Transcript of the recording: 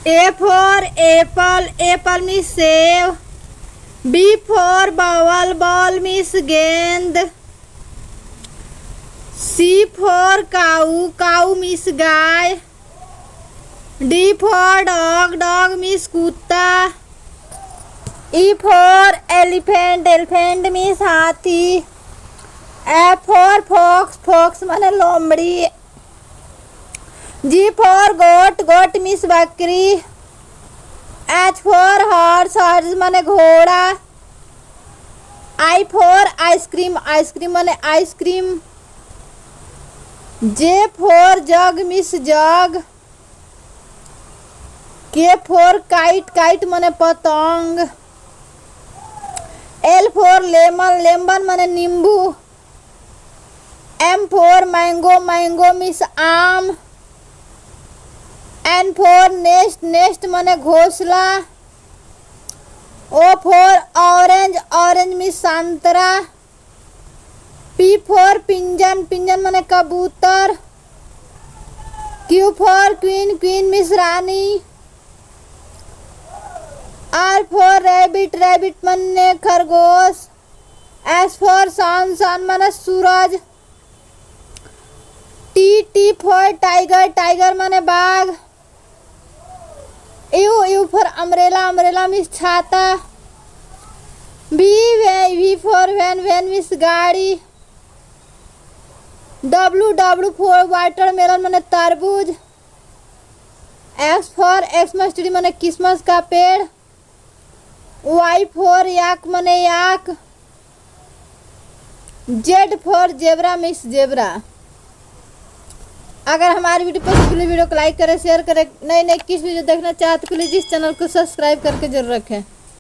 A for apple, apple means save. B for ball, ball means गेंद. C for cow, cow means guy. D for dog, dog means कुत्ता. E for elephant, elephant means हाथी. F for fox, fox माने लोमड़ी. G for goat, goat means बकरी. H for horse, horse माने घोड़ा. I for ice cream, ice cream माने ice cream. J for jug means jug. K for kite, kite माने पतंग. L for lemon, lemon माने नींबू. M for mango, mango means आम. N for nest, nest माने घोंसला. O for orange, orange means संतरा. P for पिंजन, पिंजन माने कबूतर. Q for queen, queen means Rani. R for rabbit, rabbit माने खरगोश. S for sun, sun माने सूरज. T for tiger, tiger माने बाघ. U for umbrella, umbrella means छाता. V for van, van means गाड़ी. W for watermelon माने तरबूज. X for Xmas tree माने क्रिसमस का पेड़. Y for yak माने याक. Z for zebra means zebra. अगर हमारी वीडियो पसंद है वीडियो को लाइक करें, शेयर करें. नए नए किस वीडियो देखना चाहते हो प्लीज इस चैनल को सब्सक्राइब करके जरूर रखें.